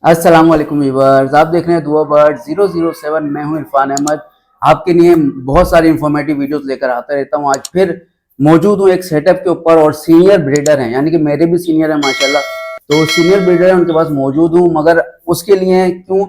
अस्सलाम वालेकुम व्यूअर्स, आप देख रहे हैं दुआ बर्ड 007। मैं हूं इरफान अहमद। आपके लिए बहुत सारी इंफॉर्मेटिव वीडियोस लेकर आता रहता हूं। आज फिर मौजूद हूं एक सेटअप के ऊपर और सीनियर ब्रीडर हैं, यानी कि मेरे भी सीनियर हैं माशाल्लाह। तो सीनियर ब्रीडर हैं, उनके पास मौजूद हूँ, मगर उसके लिए क्यों,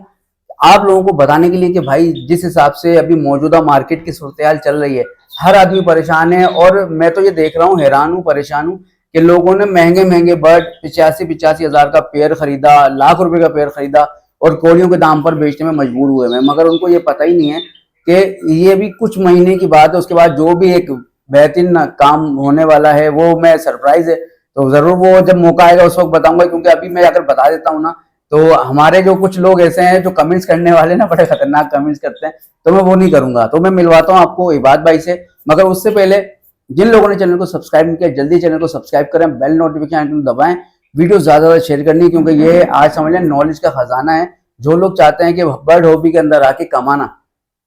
आप लोगों को बताने के लिए कि भाई जिस हिसाब से अभी मौजूदा मार्केट की सूरत चल रही है, हर आदमी परेशान है। और मैं तो ये देख रहा हूँ, हैरान हूँ, परेशान हूँ कि लोगों ने महंगे महंगे बर्ड 85-85 हजार का पेयर खरीदा, लाख रुपए का पेयर खरीदा और कोड़ियों के दाम पर बेचने में मजबूर हुए हैं। मगर उनको ये पता ही नहीं है कि ये भी कुछ महीने की बात है, उसके बाद जो भी एक बेहतरीन काम होने वाला है वो मैं सरप्राइज है। तो जरूर वो जब मौका आएगा उस वक्त बताऊंगा, क्योंकि अभी मैं अगर बता देता हूँ ना तो हमारे जो कुछ लोग ऐसे हैं जो कमेंट्स करने वाले ना बड़े खतरनाक कमेंट्स करते हैं, तो मैं वो नहीं करूंगा। तो मैं मिलवाता हूँ आपको इबाद भाई से, मगर उससे पहले जिन लोगों ने चैनल को सब्सक्राइब नहीं किया जल्दी चैनल को सब्सक्राइब करें, बेल नोटिफिकेशन आइकन दबाएं, वीडियो ज्यादा से शेयर करनी, क्योंकि ये आज समझ लें नॉलेज का खजाना है। जो लोग चाहते हैं कि बर्ड हॉबी के अंदर आके कमाना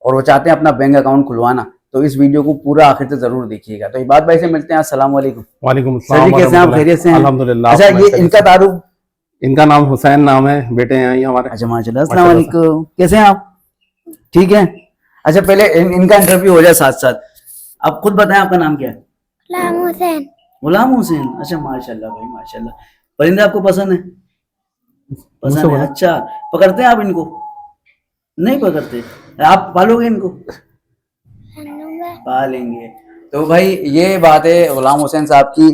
और वो चाहते हैं अपना बैंक अकाउंट खुलवाना, तो इस वीडियो को पूरा आखिर तक जरूर देखिएगा। तो इबाद भाई से मिलते हैं। अस्सलाम वालेकुम। वालेकुम सर जी, कैसे हैं आप? खैरियत से हैं? अल्हम्दुलिल्लाह। अच्छा, ये इनका तारुफ? इनका नाम हुसैन नाम है, बेटे हैं ये हमारे। अच्छा माशाल्लाह। अस्सलाम वालेकुम, कैसे हैं आप? ठीक है। अच्छा, पहले इनका इंटरव्यू हो जाए साथ साथ। आप खुद बताएं, आपका नाम क्या है? गुलाम हुसैन। गुलाम हुसैन। अच्छा माशाल्लाह भाई माशाल्लाह। परिंदे आपको पसंद है? पसंद है। अच्छा, पकड़ते हैं आप इनको? नहीं पकड़ते? आप पालोगे इनको? पालेंगे। तो भाई ये बात है गुलाम हुसैन साहब की।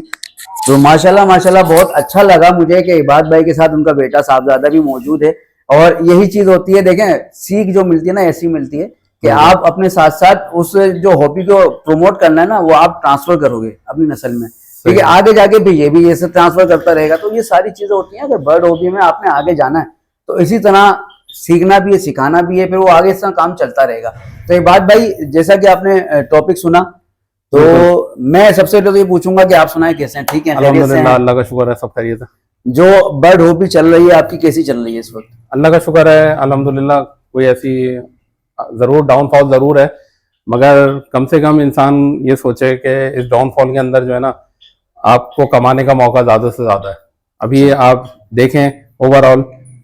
तो माशाल्लाह माशाल्लाह बहुत अच्छा लगा मुझे कि इबाद भाई के साथ उनका बेटा साहबजादा भी मौजूद है। और यही चीज होती है, देखें सीख जो मिलती है ना ऐसी मिलती है कि आप अपने साथ साथ उस जो हॉबी को प्रमोट करना है ना वो आप ट्रांसफर करोगे अपनी नस्ल में, ठीक है? आगे जाके भी ये भी ऐसे ट्रांसफर करता रहेगा। तो ये सारी चीजें होती हैं कि बर्ड हॉबी में आपने आगे जाना है तो इसी तरह सीखना भी है, सिखाना भी है, फिर वो आगे इस तरह काम चलता रहेगा। तो ये बात भाई, जैसा कि आपने टॉपिक सुना, तो मैं सबसे पहले तो ये पूछूंगा कि आप सुनाए कैसे हैं? ठीक है, अल्हम्दुलिल्लाह, अल्लाह का शुक्र है, सब खैरियत है। जो बर्ड हॉबी चल रही है आपकी कैसी चल रही है इस वक्त? अल्लाह का शुक्र है, अल्हम्दुलिल्लाह। कोई ऐसी जरूर डाउनफॉल जरूर है, मगर कम से कम इंसान ये सोचे कि इस डाउनफॉल के अंदर जो है ना आपको कमाने का मौका ज्यादा से ज्यादा है। अभी आप देखें ओवरऑल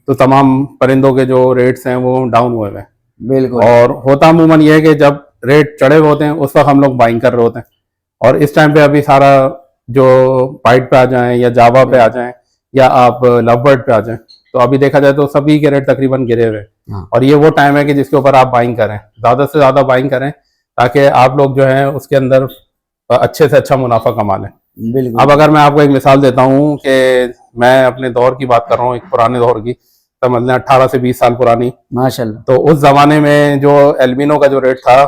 तो तमाम परिंदों के जो रेट्स हैं वो डाउन हुए हैं। बिल्कुल। और होता अमूमन यह है कि जब रेट चढ़े हुए होते हैं उस वक्त हम लोग बाइंग कर रहे होते हैं, और इस टाइम पे अभी सारा जो पाइट पे आ जाएं या जावा पे आ जाएं या आप लवबर्ड पे आ जाएं, तो अभी देखा जाए तो सभी के रेट तकरीबन गिरे हुए हैं। और ये वो टाइम है कि जिसके ऊपर आप बाइंग करें, ज्यादा से ज्यादा बाइंग करें, ताकि आप लोग जो है उसके अंदर अच्छे से अच्छा मुनाफा कमा लें। बिल्कुल। अब अगर मैं आपको एक मिसाल देता हूँ कि मैं अपने दौर की बात कर रहा हूँ, एक पुराने दौर की, समझ लें 18 से 20 साल पुरानी माशाल्लाह। तो उस जमाने में जो एल्बिनो का जो रेट था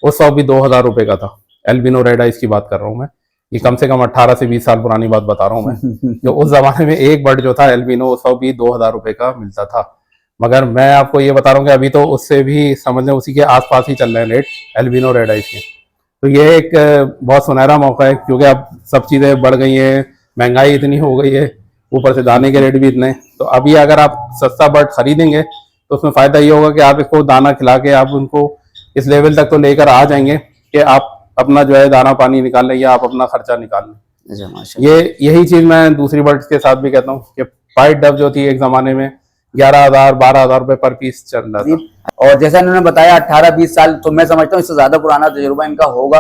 उस वक्त भी 2000 रुपए का था। एल्बिनो रेड आइस की बात कर रहा हूँ मैं, ये कम से कम 18 से 20 साल पुरानी बात बता रहा हूँ मैं। जो उस जमाने में एक बर्ड जो था एल्बिनो उस वक्त भी 2000 रुपए का मिलता था। मगर मैं आपको ये बता रहा हूँ कि अभी तो उससे भी समझ लें उसी के आसपास ही चल रहे हैं रेट एल्बिनो रेड आइस के। तो ये एक बहुत सुनहरा मौका है, क्योंकि अब सब चीज़ें बढ़ गई हैं, महंगाई इतनी हो गई है, ऊपर से दाने के रेट भी इतने। तो अभी अगर आप सस्ता बर्ड खरीदेंगे तो उसमें फ़ायदा ये होगा कि आप इसको दाना खिला के आप उनको इस लेवल तक तो लेकर आ जाएंगे कि आप अपना जो है दाना पानी निकाल लें या आप अपना खर्चा निकाल लें। यही चीज़ मैं दूसरी बर्ड्स के साथ भी कहता हूँ कि पाइट डब जो थी एक ज़माने में 11,000-12,000 रुपये पर पीस चल रहा था। और जैसा इन्होंने बताया 18-20 साल, तो मैं समझता हूँ इससे ज्यादा पुराना तजुर्बा इनका होगा।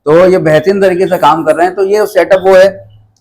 तो ये बेहतरीन तरीके से काम कर रहे हैं। तो ये सेटअप वो है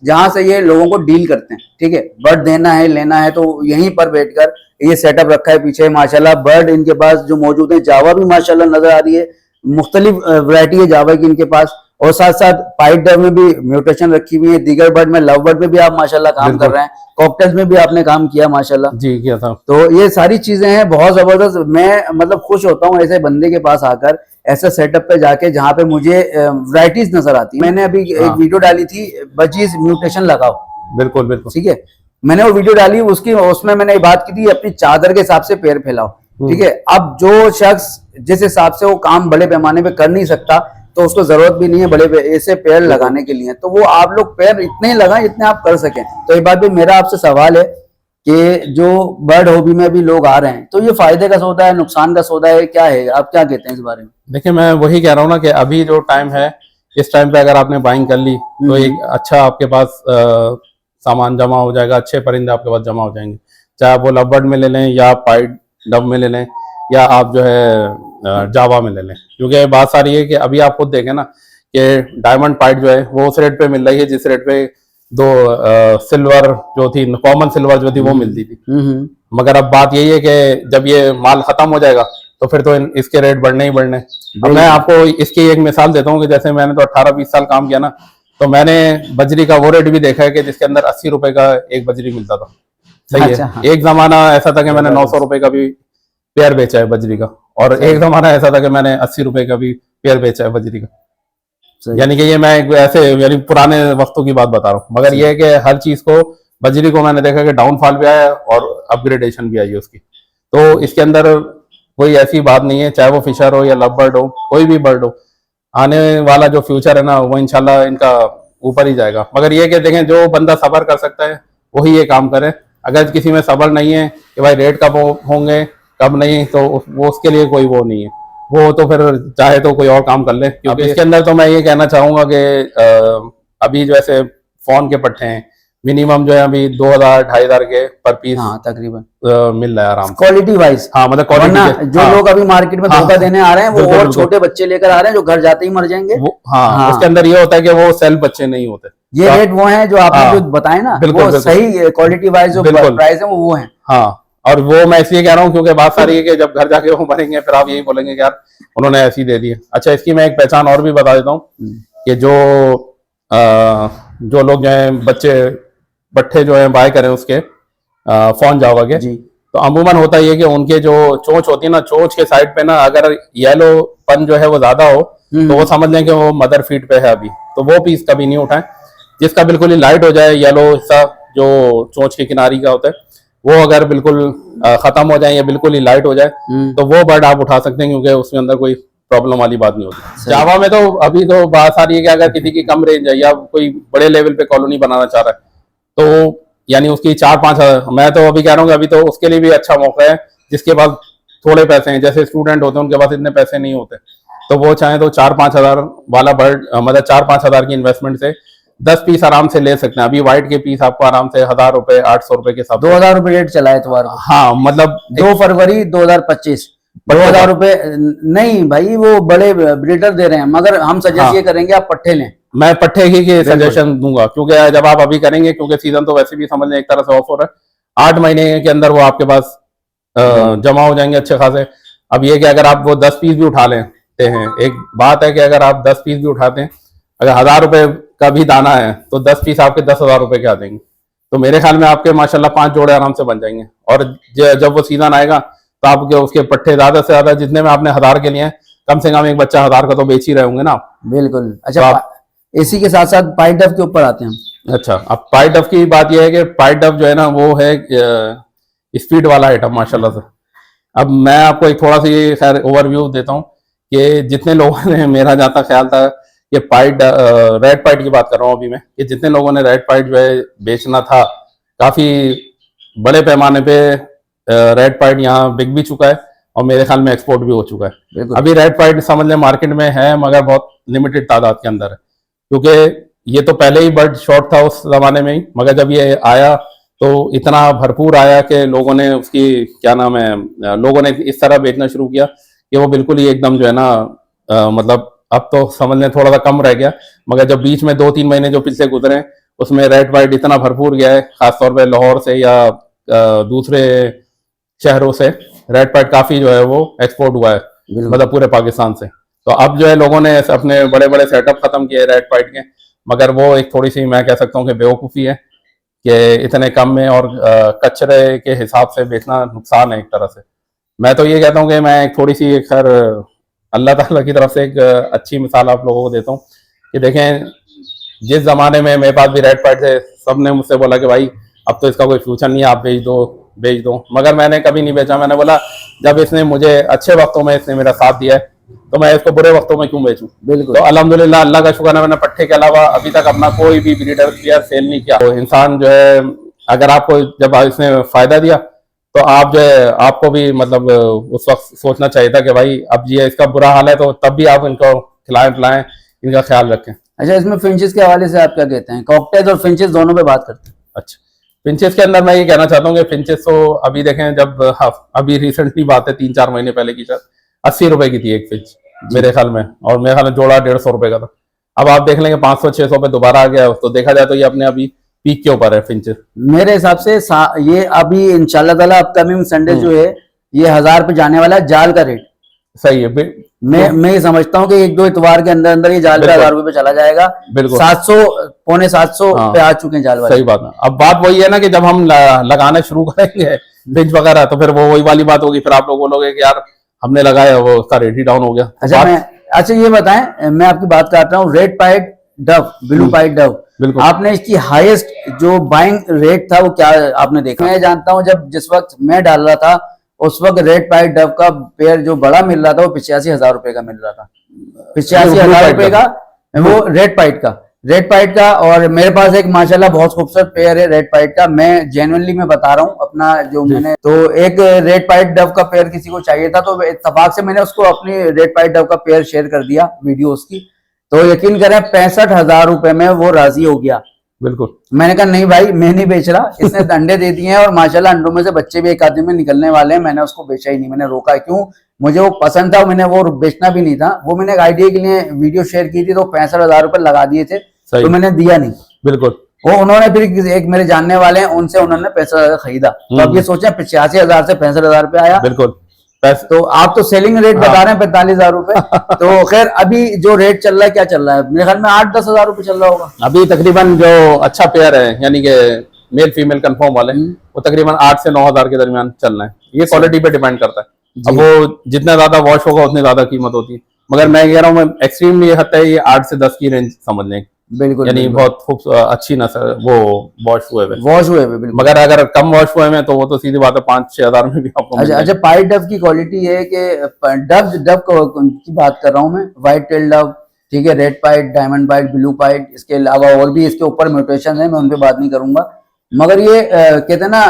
जहां से ये लोगों को डील करते हैं, ठीक है? बर्ड देना है, लेना है, तो यहीं पर बैठकर ये सेटअप रखा है पीछे। माशाल्लाह बर्ड इनके पास जो मौजूद है, जावा भी माशाल्लाह नजर आ रही है, मुख्तलिफ वैरायटी है जावा की इनके पास। और साथ साथ पाइट डब में भी म्यूटेशन रखी हुई है, दीगर बर्ड में, लव बर्ड में भी आप माशाल्लाह काम कर रहे हैं, कॉकटेल्स में भी आपने काम किया माशाल्लाह। जी किया था। तो ये सारी चीजें हैं बहुत जबरदस्त। मैं मतलब खुश होता हूँ ऐसे बंदे के पास आकर, ऐसे सेटअप पे जाके जहाँ पे मुझे वैरायटीज नजर आती है। मैंने अभी एक वीडियो डाली थी, बजीज म्यूटेशन लगाओ। बिल्कुल बिल्कुल, ठीक है, मैंने वो वीडियो डाली, उसमें मैंने बात की थी अपनी चादर के हिसाब से पेड़ फैलाओ, ठीक है? अब जो शख्स जिस हिसाब से वो काम बड़े पैमाने पे कर नहीं सकता, तो उसको जरूरत भी नहीं है बड़े ऐसे पेड़ लगाने के लिए, तो वो आप लोग पेड़ इतने ही लगाएं जितने आप कर सकें। तो एक बात भी मेरा आपसे सवाल है कि जो बर्ड हॉबी में भी लोग आ रहे हैं, तो ये फायदे का सौदा है, नुकसान का सौदा है, क्या है? आप क्या कहते हैं इस बारे में? देखिए मैं वही कह रहा हूँ ना कि अभी जो टाइम है, इस टाइम पे अगर आपने बाइंग कर ली तो एक अच्छा आपके पास सामान जमा हो जाएगा, अच्छे परिंदे आपके पास जमा हो जाएंगे। चाहे आप वो लवबर्ड में ले लें या पाइड डव में ले लें या आप जो है जावा में ले लें, क्योंकि बात सारी है कि अभी आप खुद देखें ना कि डायमंड पाइड जो है वो उस रेट पे मिल रही है जिस रेट पे दो सिल्वर जो थी, कॉमन सिल्वर जो थी वो मिलती थी। मगर अब बात यही है कि जब ये माल खत्म हो जाएगा तो फिर तो इसके रेट बढ़ने ही बढ़ने। अब मैं आपको इसकी एक मिसाल देता हूँ कि जैसे मैंने तो 18-20 साल काम किया ना, तो मैंने बजरी का वो रेट भी देखा है कि जिसके अंदर 80 रुपए का एक बजरी मिलता था। सही अच्छा, है। हाँ। एक जमाना ऐसा था कि मैंने 900 रुपए का भी पेयर बेचा है बजरी का, और एक जमाना ऐसा था कि मैंने 80 रुपए का भी पेयर बेचा है बजरी का। सही। यानी कि ये मैं एक ऐसे यानी पुराने वक्तों की बात बता रहा हूँ। मगर ये है कि हर चीज को, बजरी को मैंने देखा कि डाउनफॉल भी आया और अपग्रेडेशन भी आई है उसकी। तो इसके अंदर कोई ऐसी बात नहीं है, चाहे वो फिशर हो या लवबर्ड हो, कोई भी बर्ड हो, आने वाला जो फ्यूचर है ना वो इंशाल्लाह इनका ऊपर ही जाएगा। मगर ये कि देखें जो बंदा सब्र कर सकता है वही ये काम करे। अगर किसी में सब्र नहीं है कि भाई रेट कब होंगे कब नहीं, तो वो उसके लिए कोई वो नहीं है, वो तो फिर चाहे तो कोई और काम कर ले। क्योंकि इसके अंदर तो मैं ये कहना चाहूंगा कि अभी जो ऐसे फोन के पट्टे हैं मिनिमम जो है अभी 2000-2500 के पर पीस हाँ तकरीबन मिल रहा है आराम से। Quality wise. हाँ मतलब वरना क्वालिटी जो लोग अभी मार्केट में धोखा देने आ रहे हैं वो बिल्कुल, और बिल्कुल। छोटे बच्चे लेकर आ रहे हैं जो घर जाते ही मर जाएंगे। हाँ, उसके अंदर ये होता है कि वो सेल्फ बच्चे नहीं होते। ये तो रेट वो हैं जो आपने जो बताए ना, बिल्कुल, वो बिल्कुल। सही क्वालिटी वाइज जो बिल्कुल। प्राइस है वो हैं। हाँ, और वो मैं इसलिए कह रहा हूँ क्योंकि बात सारी है कि जब घर जाके वो मरेंगे फिर आप यही बोलेंगे कि यार उन्होंने ऐसी दे दी है। अच्छा, इसकी मैं एक पहचान और भी बता देता हूँ कि जो लोग जो है बच्चे पट्टे जो है बाय करें उसके फोन जावा के, जी। तो अमूमन होता ही है कि उनके जो चोंच होती है ना, चोंच के साइड पे ना अगर येलो पन जो है वो ज्यादा हो तो वो समझ लें कि वो मदर फीट पे है अभी, तो वो पीस कभी नहीं उठाएं। जिसका बिल्कुल ही लाइट हो जाए येलो हिस्सा जो चोंच के किनारी का होता है वो अगर बिल्कुल खत्म हो जाए या बिल्कुल ही लाइट हो जाए तो वो बर्ड आप उठा सकते हैं, क्योंकि उसके अंदर कोई प्रॉब्लम वाली बात नहीं होती। जावा में तो अभी तो बात आ रही है कि अगर किसी की कम रेंज है या कोई बड़े लेवल पे कॉलोनी बनाना चाह रहा है तो यानी उसकी 4-5 हजार, मैं तो अभी कह रहा हूँ कि अभी तो उसके लिए भी अच्छा मौका है जिसके पास थोड़े पैसे हैं, जैसे स्टूडेंट होते हैं उनके पास इतने पैसे नहीं होते, तो वो चाहे तो 4-5 हजार वाला बर्ड मतलब 4-5 हजार की इन्वेस्टमेंट से 10 पीस आराम से ले सकते हैं। अभी व्हाइट के पीस आपको आराम से 1000 रुपए 800 रुपए के साथ 2000 रुपए रेट चला है इतवार को। हाँ मतलब 2 फरवरी 2025 2000 रुपए नहीं भाई, वो बड़े ब्रीडर दे रहे हैं, मगर हम सजेस्ट ये करेंगे आप पट्टे लें। मैं पट्टे ही के सजेशन दूंगा, क्योंकि जब आप अभी करेंगे, क्योंकि सीजन तो वैसे भी समझ लें एक तरह से ऑफ हो रहा है, 8 महीने के अंदर वो आपके पास जमा हो जाएंगे अच्छे खासे। अब ये कि अगर आप वो 10 पीस भी उठा लेते हैं, एक बात है कि अगर आप 10 पीस भी उठाते हैं, अगर 1000 रुपए का भी दाना है तो 10 पीस आपके 10,000 रुपए के आ जाएंगे। तो मेरे ख्याल में आपके माशाल्लाह 5 जोड़े आराम से बन जाएंगे। और जब वो सीजन आएगा तो आपके उसके पट्टे ज्यादा से ज्यादा जितने में आपने 1000 के लिए हैं, कम से कम एक बच्चा 1000 का तो बेच ही रहे होंगे ना आप। बिल्कुल। अच्छा, इसी के साथ साथ पाइट डव के ऊपर आते हैं हम। अच्छा, अब पाइट डव की बात यह है कि पाइट डव जो है ना वो है स्पीड वाला आइटम माशाल्लाह से। अब मैं आपको एक थोड़ा सा ये खैर ओवरव्यू देता हूँ कि जितने लोगों ने, मेरा जहाँ तक ख्याल था कि पाइट रेड पाइट की बात कर रहा हूँ अभी मैं, कि जितने लोगों ने रेड पाइट जो है बेचना था, काफी बड़े पैमाने पे रेड पाइट यहाँ बिक भी चुका है और मेरे ख्याल में एक्सपोर्ट भी हो चुका है। अभी रेड पाइट समझ लें मार्केट में है मगर बहुत लिमिटेड तादाद के अंदर है, क्योंकि ये तो पहले ही बर्ड शॉर्ट था उस जमाने में ही, मगर जब ये आया तो इतना भरपूर आया कि लोगों ने उसकी क्या नाम है, लोगों ने इस तरह बेचना शुरू किया कि वो बिल्कुल ही एकदम जो है ना मतलब अब तो समझ लें थोड़ा सा कम रह गया, मगर जब बीच में 2-3 महीने जो पिछले गुजरे उसमें रेड वाइट इतना भरपूर गया है, खासतौर पे लाहौर से या दूसरे शहरों से रेड वाइट काफी जो है वो एक्सपोर्ट हुआ है, मतलब पूरे पाकिस्तान से। तो अब जो है लोगों ने अपने बड़े बड़े सेटअप खत्म किए रेड वाइट के, मगर वो एक थोड़ी सी मैं कह सकता हूँ कि बेवकूफ़ी है कि इतने कम में और कचरे के हिसाब से बेचना नुकसान है एक तरह से। मैं तो ये कहता हूँ कि मैं एक थोड़ी सी खैर अल्लाह ताला की तरफ से एक अच्छी मिसाल आप लोगों को देता हूँ कि देखें, जिस जमाने में मेरे पास भी रेड पाइट थे, सब ने मुझसे बोला कि भाई अब तो इसका कोई फ्यूचर नहीं है, आप बेच दो, मगर मैंने कभी नहीं बेचा। मैंने बोला जब इसने मुझे अच्छे वक्तों में इसने मेरा साथ दिया है तो मैं इसको बुरे वक्तों में क्यों बेचूं। बिल्कुल। तो अल्हम्दुलिल्लाह अल्लाह का शुक्र है, मैंने पट्टे के अलावा अभी तक अपना कोई भी ब्रीडर पेयर सेल नहीं किया। तो इंसान जो है अगर आपको जब इसने फायदा दिया तो आप जो है आपको भी मतलब उस वक्त सोचना चाहिए था कि भाई अब ये इसका बुरा हाल है तो तब भी आप इनको खिलाएं पिलाएं, इनका ख्याल रखें। अच्छा, इसमें फिंचेस के हवाले से आप क्या कहते हैं? कॉकटेल और फिंचेस दोनों पे बात करते हैं। अच्छा, फिंचेस के अंदर मैं ये कहना चाहता हूँ कि फिंचेस तो अभी देखें, जब अभी रिसेंटली बात है 3-4 महीने पहले की, शायद 80 रुपए की थी एक फिंच मेरे ख्याल में, और मेरे ख्याल में जोड़ा 150 रुपए का था। अब आप देख लेंगे 500-600 पे दोबारा आ गया, तो देखा जाए तो ये अपने अभी पीक के ऊपर है फिंचेस। मेरे हिसाब से ये अभी इंशाल्लाह ताला अपकमिंग संडे जो है ये 1000 पे जाने वाला है जाल का रेट। सही है। मैं ये समझता हूँ कि 1-2 इतवार के अंदर अंदर ये जाल पे 1000 रुपए पे चला जाएगा। बिल्कुल 700 पौने 700 पे आ चुके हैं जाल वाले। सही बात है। अब बात वही है ना कि जब हम लगाना शुरू करेंगे फिंच वगैरह, तो फिर वो वही वाली बात होगी, फिर आप लोग बोलोगे कि यार हमने लगाया वो उसका रेट ही डाउन हो गया। अच्छा ये बताएं, मैं आपकी बात कर रहा हूँ red pied Dove, blue pied Dove, बिल्कुल आपने इसकी हाईएस्ट जो बाइंग रेट था वो क्या आपने देखा? मैं जानता हूँ जब जिस वक्त मैं डाल रहा था उस वक्त रेड पाइड डव का पेयर जो बड़ा मिल रहा था वो 85,000 रुपए का मिल रहा था। 85,000 रुपए का वो रेड पाइड का। और मेरे पास एक माशाल्लाह बहुत खूबसूरत पेयर है रेड पाइड का। मैं जेन्युइनली मैं बता रहा हूँ अपना जो मैंने, तो एक रेड पाइड डव का पेयर किसी को चाहिए था, तो इत्तेफाक से मैंने उसको अपनी रेड पाइड डव का पेयर शेयर कर दिया वीडियो उसकी, तो यकीन करें 65,000 रुपए में वो राजी हो गया। बिल्कुल। मैंने कहा नहीं भाई मैं नहीं बेच रहा, इसने अंडे दे दिए हैं और माशाल्लाह अंडों में से बच्चे भी एक आधे में निकलने वाले हैं। मैंने उसको बेचा ही नहीं, मैंने रोका। क्यों? मुझे वो पसंद था, मैंने वो बेचना भी नहीं था। वो मैंने एक आइडिया के लिए वीडियो शेयर की थी, तो 65,000 रुपए लगा दिए थे, तो मैंने दिया नहीं। बिल्कुल। वो उन्होंने फिर एक मेरे जानने वाले हैं उनसे उन्होंने 65,000 खरीदा, तो अब ये सोचा 85,000 से 65,000 पे आया। बिल्कुल। तो आप तो सेलिंग रेट बता रहे हैं 45,000 रुपए। तो खैर अभी जो रेट चल रहा है क्या चल रहा है? मेरे ख्याल में 8-10 हजार रुपए चल रहा होगा अभी तकरीबन। जो अच्छा पेयर है यानी कि मेल फीमेल कंफर्म वाले, वो तकरीबन 8 से 9 हजार के दरमियान चल रहे हैं। ये क्वालिटी पे डिपेंड करता है। अब वो जितना ज्यादा वॉश होगा उतनी ज्यादा कीमत होती है, मगर मैं कह रहा हूँ एक्सट्रीमली हद है ये 8 से 10 की रेंज समझ लें। बिल्कुल, यानी बहुत खूब अच्छी नस्ल वो वॉश हुए बिल्कुल। मगर अगर कम वॉश हुए हैं तो वो तो सीधी बात है 5-6 हजार में भी आपको मिल अच्छा पाइड डव की क्वालिटी है कि डव की बात कर रहा हूँ मैं, व्हाइट टेल डव, ठीक है, red pied, diamond pied, blue pied, इसके अलावा और भी इसके ऊपर म्यूटेशन है, मैं उन पे बात नहीं करूंगा। मगर ये कहते हैं ना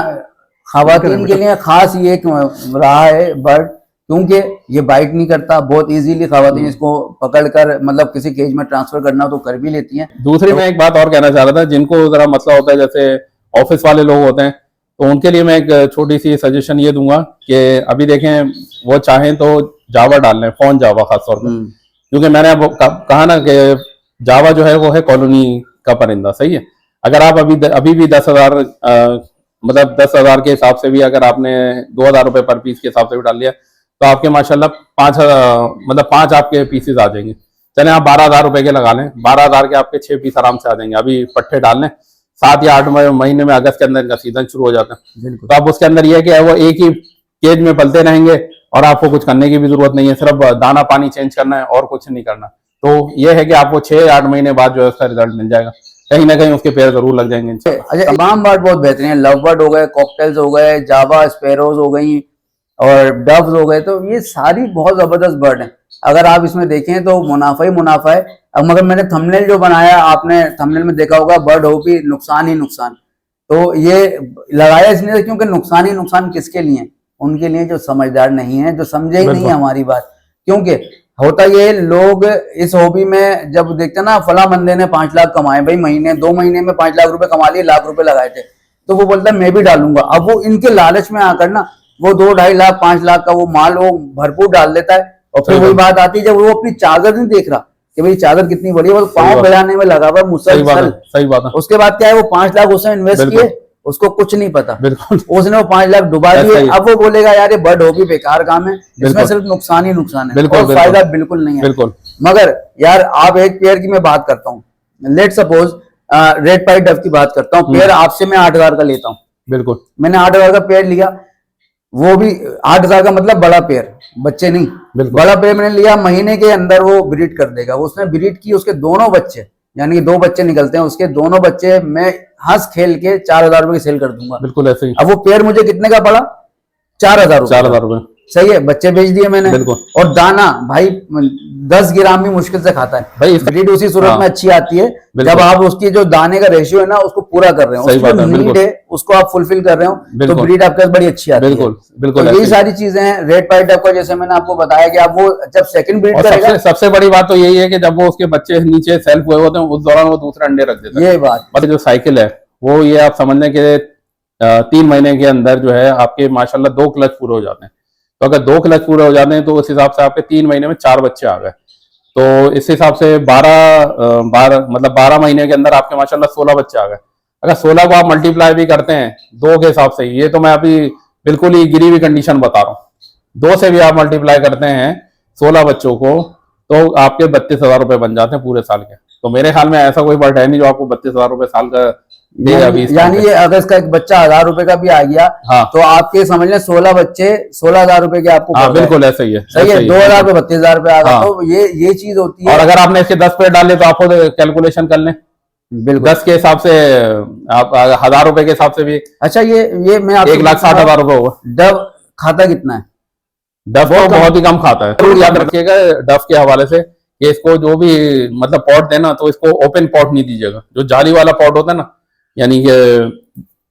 खवातीन के लिए खास ये एक रहा है बर्ड, क्योंकि ये बाइट नहीं करता, बहुत इजीली खवातीन इसको पकड़कर मतलब किसी केज में ट्रांसफर करना हो तो कर भी लेती हैं। दूसरी मैं एक बात और कहना चाह रहा था, जिनको जरा मसला होता है जैसे ऑफिस वाले लोग होते हैं, तो उनके लिए मैं एक छोटी सी सजेशन ये दूंगा कि अभी देखें वो चाहें तो जावा डाल लें, फोन जावा खासतौर पर, क्योंकि मैंने अब कहा ना कि जावा जो है वो है कॉलोनी का परिंदा, सही है। अगर आप अभी भी 10,000 मतलब 10,000 के हिसाब से भी अगर आपने 2,000 रुपए पर पीस के हिसाब से भी डाल लिया तो आपके माशाल्लाह 5 आपके पीसेस आ जाएंगे। चले आप 12,000 रुपए के लगा लें, 12,000 के आपके 6 पीस आराम से आ जाएंगे। अभी पट्टे डाल लें, 7 या 8 महीने में अगस्त के अंदर इनका सीजन शुरू हो जाता है, तो अब उसके अंदर यह है कि वो एक ही केज में पलते रहेंगे और आपको कुछ करने की भी जरूरत नहीं है, सिर्फ दाना पानी चेंज करना है और कुछ नहीं करना। तो यह है कि आपको 6 या 8 महीने बाद जो है उसका रिजल्ट मिल जाएगा, कहीं ना कहीं उसके पेड़ जरूर लग जाएंगे। अच्छा तमाम बर्ड बहुत बेहतरीन है, लव बर्ड हो गए, कॉकटेल्स हो गए, जावा स्पैरोज हो गई और डव्स हो गए, तो ये सारी बहुत जबरदस्त बर्ड हैं। अगर आप इसमें देखें तो मुनाफा ही मुनाफा है। अब मगर मैंने थंबनेल जो बनाया, आपने थंबनेल में देखा होगा बर्ड हो भी नुकसान ही नुकसान, तो ये लगाया इसलिए क्योंकि नुकसान ही नुकसान किसके लिए? उनके लिए जो समझदार नहीं है, जो समझे ही नहीं है हमारी बात। क्योंकि होता ये लोग इस हॉबी में जब देखते ना फला बंदे ने 5 लाख कमाए, भाई महीने 2 महीने में 5 लाख रुपए कमा लिए, लाख रुपए लगाए थे, तो वो बोलता है मैं भी डालूंगा। अब वो इनके लालच में आकर ना वो 2-2.5 लाख 5 लाख का वो माल वो भरपूर डाल देता है, और फिर वही बात आती है जब वो अपनी चादर नहीं देख रहा कि भाई चादर कितनी बड़ी है, वो पाँव बढ़ाने में लगा हुआ मुसलसल। सही बात है। उसके बाद क्या है, वो 5 लाख उसने इन्वेस्ट किए, उसको कुछ नहीं पता, उसने वो 5 लाख डुबा दिए। अब वो बोलेगा यार ये बर्ड हॉबी बेकार काम है, इसमें सिर्फ नुकसान ही नुकसान है, और फायदा बिल्कुल नहीं है। मगर यार आप एक पेयर की मैं बात करता हूँ, let suppose red pied Dove की बात करता हूँ, पेयर आपसे मैं 8,000 का लेता हूँ, बिल्कुल मैंने 8,000 का पेयर लिया, वो भी 8,000 का मतलब बड़ा पेयर, बच्चे नहीं, बड़ा पेयर मैंने लिया, महीने के अंदर वो ब्रीड कर देगा। उसने ब्रीड की, उसके दोनों बच्चे यानी कि 2 बच्चे निकलते हैं, उसके दोनों बच्चे मैं हंस खेल के 4,000 रुपए की सेल कर दूंगा, बिल्कुल ऐसे ही। अब वो पेयर मुझे कितने का पड़ा? 4,000 रुपए। सही है, बच्चे बेच दिए मैंने, और दाना भाई 10 ग्राम भी मुश्किल से खाता है भाई। ब्रीड उसी सूरत में अच्छी आती है जब आप उसकी जो दाने का रेशियो है ना उसको पूरा कर रहे हो, उसकी नीड है उसको आप फुलफिल कर रहे हो, तो ब्रीड आपके बड़ी अच्छी आती है। बिल्कुल यही सारी चीजें हैं रेड पाइड डव का, जैसे मैंने आपको बताया कि आप वो जब सेकंड ब्रीड करेगा, सबसे बड़ी बात तो यही है कि जब वो उसके बच्चे नीचे सेल्फ हुए होते हैं उस दौरान वो दूसरे अंडे रख देता है। ये बात मतलब जो साइकिल है वो ये आप समझ लें कि 3 महीने के अंदर जो है आपके माशाल्लाह 2 क्लच पूरे हो जाते हैं। तो अगर 2 क्लच पूरे हो जाते हैं तो उस हिसाब से आपके 3 महीने में 4 बच्चे आ गए। तो इस हिसाब से 12 महीने के अंदर आपके माशाल्लाह 16 बच्चे आ गए। अगर 16 को आप मल्टीप्लाई भी करते हैं 2 के हिसाब से, ये तो मैं अभी बिल्कुल ही गिरी हुई कंडीशन बता रहा हूँ, 2 से भी आप मल्टीप्लाई करते हैं 16 बच्चों को तो आपके 32,000 रुपए बन जाते हैं पूरे साल के। तो मेरे ख्याल में ऐसा कोई बर्ड है नहीं जो आपको 32,000 रुपए साल का दे अभी इस टाइम यानी पे। ये अगर इसका एक बच्चा 1,000 रुपए का भी आ गया हाँ तो आपके समझ लें 16 बच्चे 16,000 रुपए के आपको हाँ पड़ गए। बिल्कुल ऐसा ही है, सही है, 2,000 पे 32,000 रुपए आ गया। हाँ। तो ये चीज होती है। और अगर आपने इसके 10 पेड़ डाले तो आपको कैलकुलेशन कर लें, बिल्कुल 10 के हिसाब से आप 1,000 रुपए के हिसाब से भी अच्छा। ये मैं आपसे 1,60,000 रुपए होगा। डव खाता कितना है? डफ तो बहुत ही कम खाता है। जरूर याद रखिएगा डफ के हवाले से कि इसको जो भी मतलब पॉट देना तो इसको ओपन पॉट नहीं दीजिएगा, जो जाली वाला पॉट होता है ना, यानी कि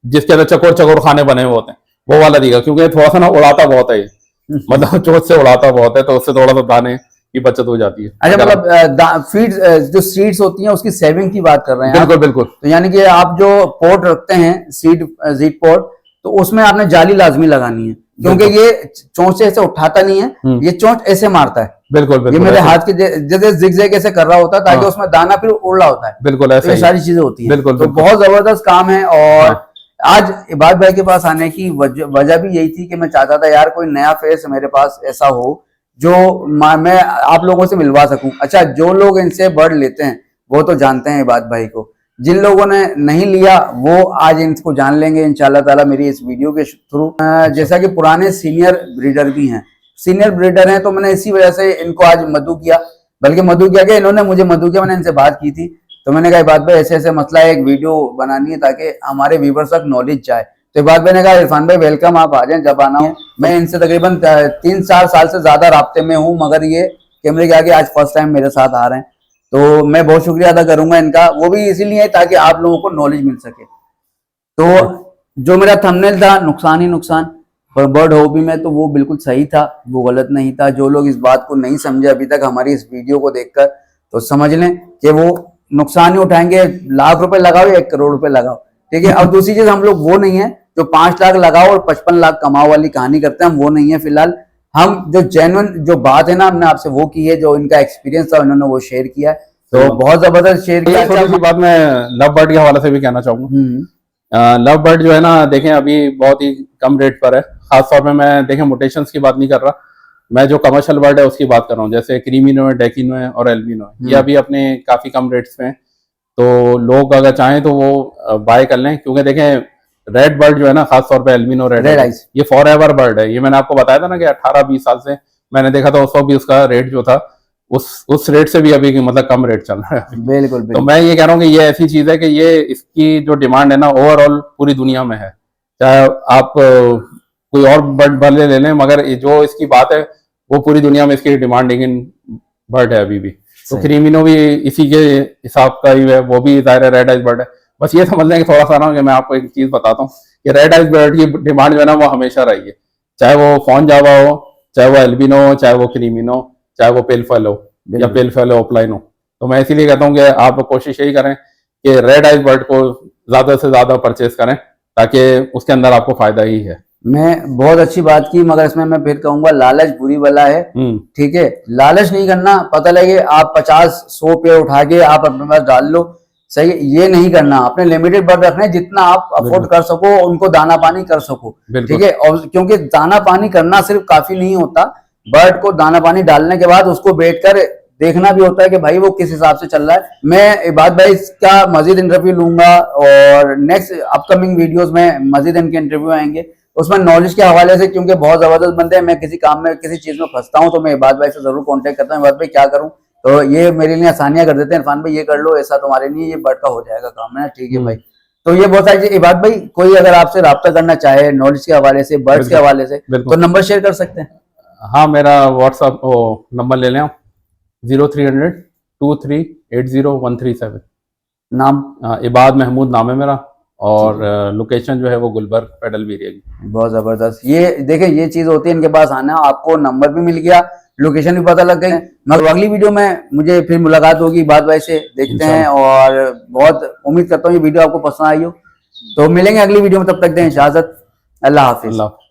जिसके अंदर चकोर चकोर खाने बने हुए होते हैं वो वाला दीजिएगा, क्योंकि थोड़ा सा ना उड़ाता बहुत है ये, मतलब चोट से उड़ाता बहुत है, तो उससे थोड़ा सा दाने की बचत हो जाती है। अच्छा, मतलब फीड जो सीड्स होती हैं उसकी सेविंग की बात कर रहे हैं आप? बिल्कुल बिल्कुल। तो यानी कि आप जो पोट रखते हैं सीड पोट, तो उसमें आपने जाली लाजमी लगानी है, क्योंकि ये चोंच से ऐसे उठाता नहीं है, ये चोंच ऐसे मारता है। बिल्कुल ये बिल्कुल मेरे ऐसे। हाथ के जैसे जिगजैग ऐसे कर रहा होता है ताकि हाँ। उसमें दाना फिर उड़ रहा होता है। बिल्कुल तो ऐसा ये ही। सारी चीजें होती हैं। बिल्कुल तो बिल्कुल। बहुत जबरदस्त काम है। और हाँ। आज इबाद भाई के पास आने की वजह भी यही थी कि मैं चाहता था यार कोई नया फेस मेरे पास ऐसा हो जो मैं आप लोगों से मिलवा सकूं। अच्छा, जो लोग इनसे बर्ड लेते हैं वो तो जानते हैं इबाद भाई को, जिन लोगों ने नहीं लिया वो आज इनको जान लेंगे इंशाल्लाह ताला मेरी इस वीडियो के थ्रू। जैसा कि पुराने सीनियर ब्रीडर भी हैं, सीनियर ब्रीडर हैं, तो मैंने इसी वजह से इनको आज मधु किया, बल्कि मधु किया कि इन्होंने मुझे मधु किया। मैंने इनसे बात की थी तो मैंने कहा इबाद भाई ऐसे ऐसे मसला है, एक वीडियो बनानी है ताकि हमारे व्यूवर्स तक नॉलेज जाए। तो इबाद भाई ने कहा इरफान भाई वेलकम, आप आ जाएं जब आना हो। मैं इनसे तकरीबन 3-4 साल से ज्यादा राब्ते में हूँ, मगर ये कैमरे के आगे आज फर्स्ट टाइम मेरे साथ आ रहे हैं। तो मैं बहुत शुक्रिया अदा करूंगा इनका, वो भी इसीलिए ताकि आप लोगों को नॉलेज मिल सके। तो जो मेरा थंबनेल था नुकसान ही नुकसान पर बर्ड हॉबी में, तो वो बिल्कुल सही था, वो गलत नहीं था। जो लोग इस बात को नहीं समझे अभी तक हमारी इस वीडियो को देखकर, तो समझ लें कि वो नुकसान ही उठाएंगे। लाख रुपए लगाओ या 1 करोड़ रुपए लगाओ, ठीक है। अब दूसरी चीज, हम लोग वो नहीं है जो 5 लाख लगाओ और 55 लाख कमाओ वाली कहानी करते हैं, हम वो नहीं है। फिलहाल हम जो जेन्युइन जो बात है ना हमने आपसे वो की है, जो इनका एक्सपीरियंस था उन्होंने वो शेयर किया है, तो बहुत जबरदस्त शेयर किया। छोटी सी बात मैं लव बर्ड के हवाले से भी कहना चाहूंगा। लव बर्ड जो है ना, देखें अभी बहुत ही कम रेट पर है। खास तौर पे मैं देखें मोटेशंस की बात नहीं कर रहा, मैं जो कमर्शियल बर्ड है उसकी बात कर रहा हूँ, जैसे क्रीमिनो है, डेकिनो है और एल्बिनो है। ये अभी अपने काफी कम रेट्स पे हैं, तो लोग अगर चाहें तो वो बाय कर लें। क्योंकि देखें रेड बर्ड जो है ना, खास तौर पे एल्बिनो रेड आइज, ये फॉर एवर बर्ड है। ये मैंने आपको बताया था ना कि 18-20 साल से मैंने देखा था, उस वक्त भी उसका रेट जो था उस रेट से भी अभी मतलब कम रेट चल रहा है। बिल्कुल। तो मैं ये कह रहा हूँ कि ये ऐसी चीज है कि ये इसकी जो डिमांड है ना ओवरऑल पूरी दुनिया में है। चाहे आप कोई और बर्ड भले ले लें, मगर जो इसकी बात है वो पूरी दुनिया में इसकी डिमांडिंग बर्ड है अभी भी। तो क्रीमिनो भी इसी के हिसाब का ही है, वो भी ज़ाहिर रेड आइज बर्ड है। बस ये समझ लें कि थोड़ा सा ना कि मैं आपको एक चीज बताता हूँ कि रेड आइज बर्ड की डिमांड जो है ना वो हमेशा रही है, चाहे वो फॉन जावा हो, चाहे वो एल्बिनो हो, चाहे वो क्रीमिनो, चाहे वो पेलफेल हो या पेलफेल ओपलाइन हो। तो मैं इसीलिए कहता हूँ कि आप कोशिश यही करें कि रेड आइज बर्ड को ज्यादा से ज्यादा परचेज करें, ताकि उसके अंदर आपको फायदा ही है। मैं बहुत अच्छी बात की, मगर इसमें मैं फिर कहूंगा लालच बुरी बला है, ठीक है। लालच नहीं करना, पता लगे आप 50-100 पेड़ उठा के आप अपने पास डाल लो, सही, ये नहीं करना। अपने लिमिटेड बर्ड रखने, जितना आप अफोर्ड कर सको उनको दाना पानी कर सको, ठीक है। और क्योंकि दाना पानी करना सिर्फ काफी नहीं होता, बर्ड को दाना पानी डालने के बाद उसको बैठकर देखना भी होता है कि भाई वो किस हिसाब से चल रहा है। मैं इबाद भाई का मजीद इंटरव्यू लूंगा और नेक्स्ट अपकमिंग वीडियोस में मजीद इनके इंटरव्यू आएंगे, उसमें नॉलेज के हवाले से, क्योंकि बहुत जबरदस्त बंदे हैं। मैं किसी काम में किसी चीज में फंसता हूं तो मैं इबाद भाई से जरूर कांटेक्ट करता हूं, इबाद भाई क्या करूं, तो ये मेरे लिए आसानियां कर देते हैं, इरफान भाई ये कर लो, ऐसा तुम्हारे लिए ये बर्ड का हो जाएगा काम, है ठीक है भाई। तो ये बहुत सारी इबाद भाई, कोई अगर आपसे राब्ता करना चाहे नॉलेज के हवाले से, बर्ड्स के हवाले से, तो नंबर शेयर कर सकते हैं? हाँ, मेरा व्हाट्सअप नंबर ले लें, 0300 2380 137। नाम? इबाद महमूद नाम है मेरा, और लोकेशन जो है वो गुलबर्ग पेडल एरिया की। बहुत जबरदस्त। ये देखें, ये चीज होती है, इनके पास आना, आपको नंबर भी मिल गया, लोकेशन भी पता लग गई। मगर अगली वीडियो में मुझे फिर मुलाकात होगी इबाद भाई से, देखते हैं। और बहुत उम्मीद करता हूँ ये वीडियो आपको पसंद आई हो। तो मिलेंगे अगली वीडियो में, तब तक दें इजाजत। अल्लाह हाफिज। अल्लाह।